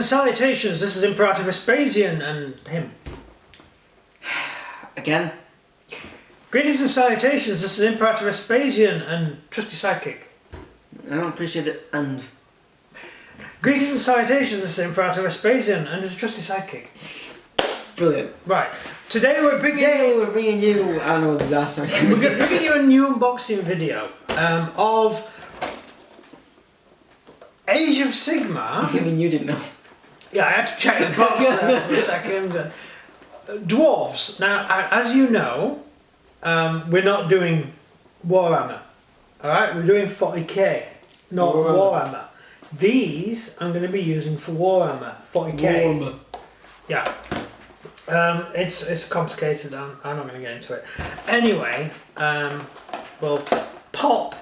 and salutations, this is Imperator Vespasian and him. Again? Greetings and salutations, this is Imperator Vespasian and trusty sidekick. I don't appreciate it, and... Greetings and salutations, this is Imperator Vespasian and his trusty sidekick. Brilliant. Right, today we're bringing you... I know the last time. We're bringing you a new unboxing video of Age of Sigmar. Even you didn't know. Yeah, I had to check the box there for a second. Dwarves. Now, as you know, we're not doing Warhammer. Alright, we're doing 40k, not Warhammer. These I'm going to be using for Warhammer 40k. Warhammer. Yeah. It's complicated, I'm not going to get into it. Anyway, we'll pop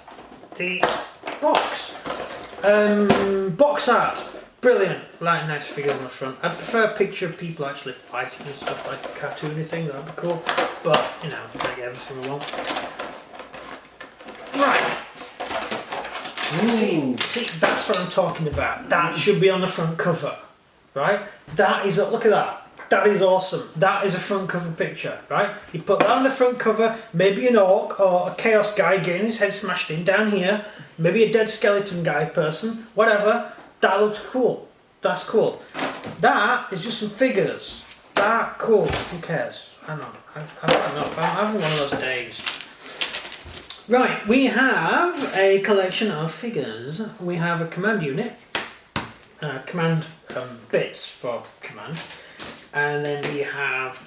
the box. Box art. Brilliant, like nice figures on the front. I prefer a picture of people actually fighting and stuff, like a cartoony thing, that'd be cool. But, you know, I get everything we want. Right. See, that's what I'm talking about. That should be on the front cover, right? That is, look at that. That is awesome. That is a front cover picture, right? You put that on the front cover, maybe an orc or a chaos guy getting his head smashed in down here, maybe a dead skeleton guy person, whatever. That looks cool. That's cool. That is just some figures. That cool. Who cares? I don't know. I don't know. I'm having one of those days. Right, we have a collection of figures. We have a command unit, command bits for command, and then we have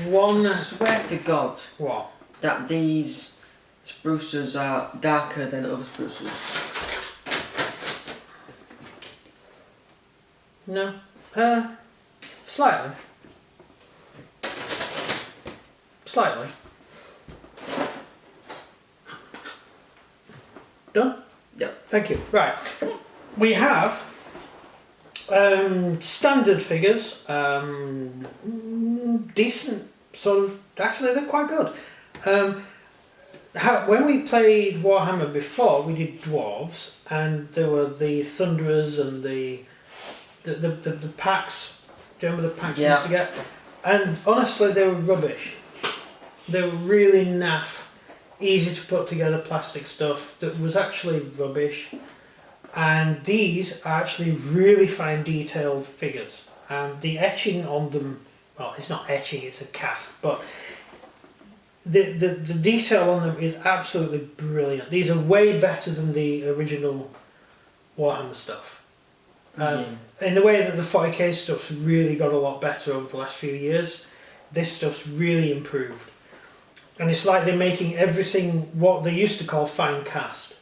one. I swear to God. What? That these spruces are darker than other spruces. No. Slightly. Slightly. Done? Yep. Thank you. Right. We have standard figures, decent sort of, actually they're quite good. When we played Warhammer before, we did dwarves, and there were the Thunderers and the packs. Do you remember the packs we used to get? And honestly, they were rubbish. They were really naff, easy to put together plastic stuff that was actually rubbish. And these are actually really fine detailed figures. And the etching on them, well, it's not etching, it's a cast, but the detail on them is absolutely brilliant. These are way better than the original Warhammer stuff. In the way that the 40k stuff's really got a lot better over the last few years, this stuff's really improved. And it's like they're making everything what they used to call fine cast.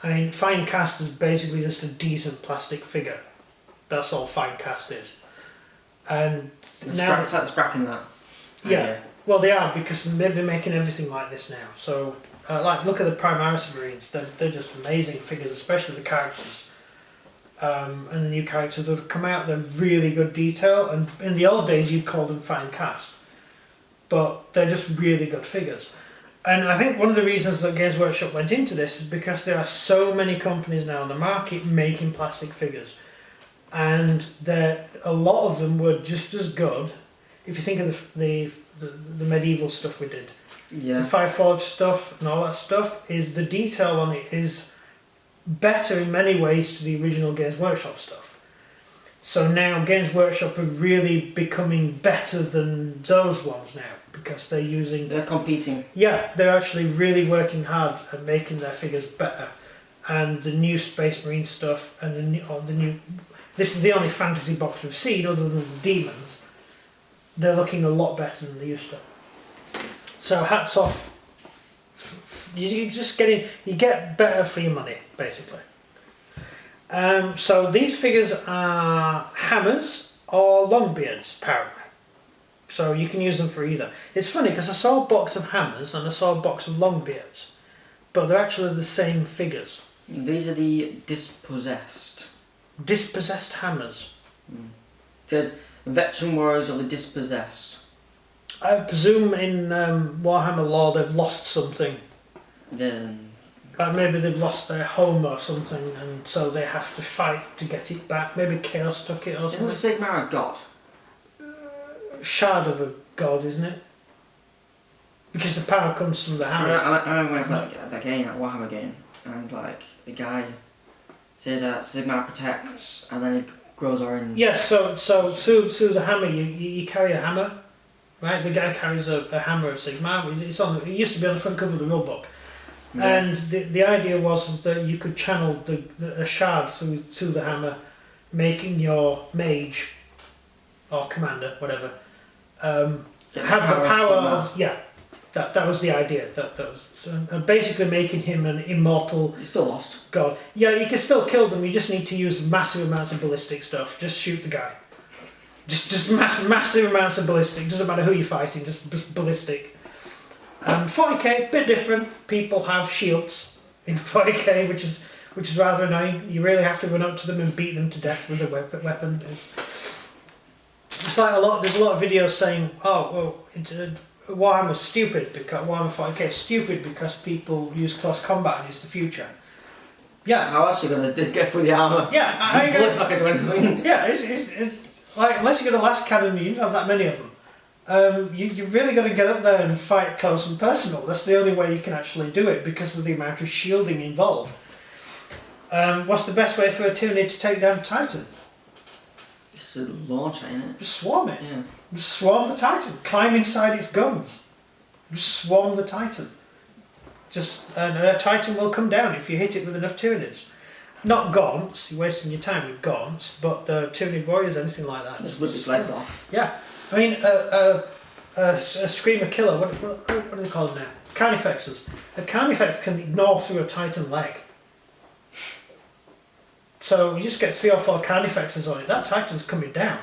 I mean, fine cast is basically just a decent plastic figure. That's all fine cast is. And now it's like scrapping that. Yeah, well they are, because they're making everything like this now. So, like, look at the Primaris Marines. They're just amazing figures, especially the characters. And the new characters that have come out, they're really good detail. And in the old days, you'd call them fine cast. But they're just really good figures. And I think one of the reasons that Games Workshop went into this is because there are so many companies now on the market making plastic figures. And a lot of them were just as good. If you think of the medieval stuff we did. Yeah. The Fireforge stuff and all that stuff, is the detail on it is better in many ways to the original Games Workshop stuff. So now Games Workshop are really becoming better than those ones now, because they're competing. Yeah, they're actually really working hard at making their figures better. And the new Space Marine stuff and the new this is the only fantasy box we've seen other than the demons. They're looking a lot better than they used to. So hats off. You get better for your money, basically. So these figures are hammers or Longbeards, apparently. So you can use them for either. It's funny because I saw a box of hammers and I saw a box of Longbeards, but they're actually the same figures. These are the dispossessed. Dispossessed hammers. It says veteran warriors of the dispossessed. I presume in Warhammer lore they've lost something. Then Like maybe they've lost their home or something, and so they have to fight to get it back. Maybe Chaos took it or something. Isn't the Sigmar a god? Shard of a god, isn't it? Because the power comes from the hammer. I remember when I played that game, that Warhammer game, and like the guy says that Sigmar protects, and then it grows orange. Yeah, so through the hammer, you carry a hammer, right? The guy carries a hammer of Sigmar. It used to be on the front cover of the rulebook. Yeah. And the idea was that you could channel a shard through the hammer, making your mage or commander, whatever, have the power of That was the idea. That was basically making him an immortal. He's still lost. God. Yeah, you can still kill them. You just need to use massive amounts of ballistic stuff. Just shoot the guy. Just massive amounts of ballistic. Doesn't matter who you're fighting. Just ballistic. 40k, bit different. People have shields in 40k, which is rather annoying. You really have to run up to them and beat them to death with a weapon. It's like there's a lot of videos saying, oh, well, Warhammer's stupid because Warhammer 40k is stupid because people use close combat and it's the future. Yeah. How else are you going to get through the armour? Yeah. Bullets not going to do anything. Yeah, it's like, unless you're going to last cannon, you don't have that many of them. You really got to get up there and fight close and personal. That's the only way you can actually do it because of the amount of shielding involved. What's the best way for a Tyranid to take down a Titan? Just a launch, ain't it? Just swarm it. Yeah. Just swarm the Titan. Climb inside its guns. Just swarm the Titan. And a Titan will come down if you hit it with enough Tyranids. Not gaunts, you're wasting your time with gaunts, but Tyranid warriors, anything like that. Just rip its legs off. Yeah. I mean, a Screamer Killer, what do they call them now? Carnifexes. A Carnifex can gnaw through a Titan leg. So you just get 3 or 4 Carnifexes on it, that Titan's coming down.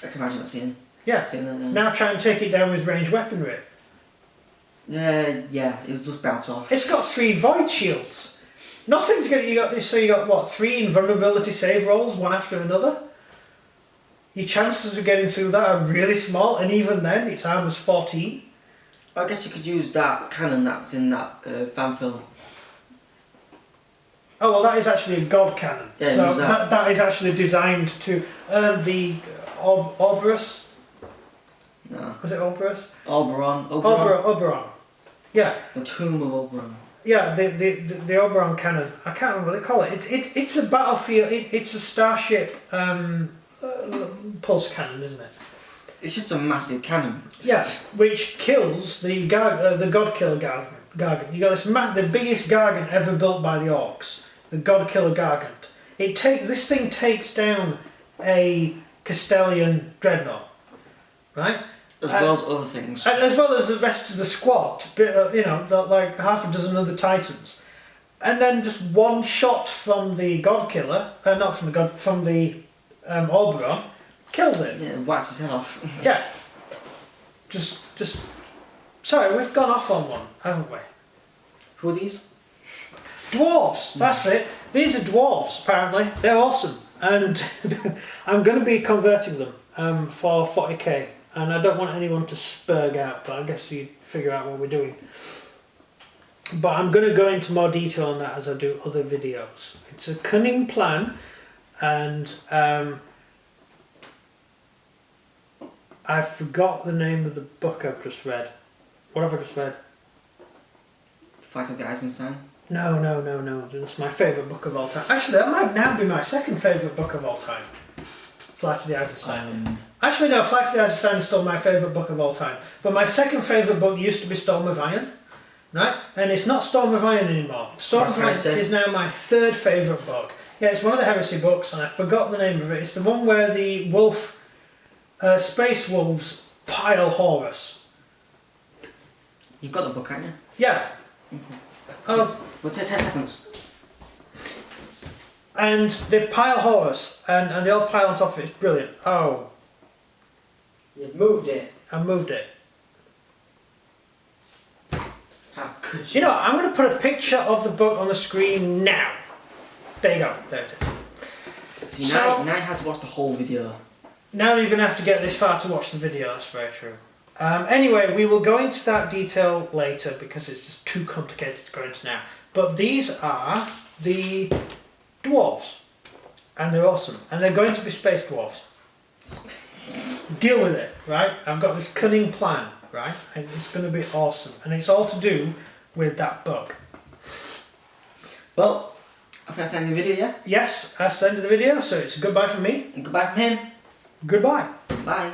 I can imagine that scene. Yeah. Seeing that, Now try and take it down with ranged weaponry. Yeah, it'll just bounce off. It's got 3 void shields. Nothing's going to... So you got, what, 3 invulnerability save rolls, one after another? Your chances of getting through that are really small, and even then, its armor's 14. I guess you could use that cannon that's in that fan film. Oh, well, that is actually a god cannon. Yeah, so that is actually designed to... the Orberus? No. Was it Orberus? Oberon. Yeah. The Tomb of Oberon. Yeah, the Oberon cannon. I can't remember what they call it. It's a battlefield... It's a starship pulse cannon, isn't it? It's just a massive cannon. Yeah, which kills the God Killer Gargant. You got the biggest Gargant ever built by the Orcs. The God Killer Gargant. This thing takes down a Castellian dreadnought, right? As well as other things. And as well as the rest of the squad, like half a dozen other Titans. And then just one shot from the God Killer, from the Oberon, kills it. Yeah, wipes his head off. Yeah. Just. Sorry, we've gone off on one, haven't we? Who are these? Dwarves, that's it. These are dwarves, apparently. They're awesome. And I'm going to be converting them for 40k. And I don't want anyone to spurg out, but I guess you figure out what we're doing. But I'm going to go into more detail on that as I do other videos. It's a cunning plan, and I forgot the name of the book I've just read. What have I just read? Fight of the Eisenstein? No. It's my favourite book of all time. Actually, that might now be my second favourite book of all time. Flight of the Eisenstein. Actually, no, Flight of the Eisenstein is still my favourite book of all time. But my second favourite book used to be Storm of Iron. Right? And it's not Storm of Iron anymore. Storm of Iron is now my third favourite book. Yeah, it's one of the Heresy books, and I forgot the name of it. It's the one where the space wolves pile Horus. You've got the book, haven't you? Yeah. We'll take 10 seconds. And they pile Horus, and they all pile on top of it. It's brilliant. Oh. You've moved it. I moved it. How could you? You know, I'm going to put a picture of the book on the screen now. There you go. There it is. See, now you have to watch the whole video. Now you're going to have to get this far to watch the video. That's very true. Anyway, we will go into that detail later because it's just too complicated to go into now. But these are the dwarves, and they're awesome, and they're going to be space dwarves. Deal with it, right? I've got this cunning plan, right? And it's going to be awesome, and it's all to do with that book. Well, I'm going to send you the video, yeah? Yes, I sent you the video, so it's goodbye from me. And goodbye from him. Goodbye. Bye.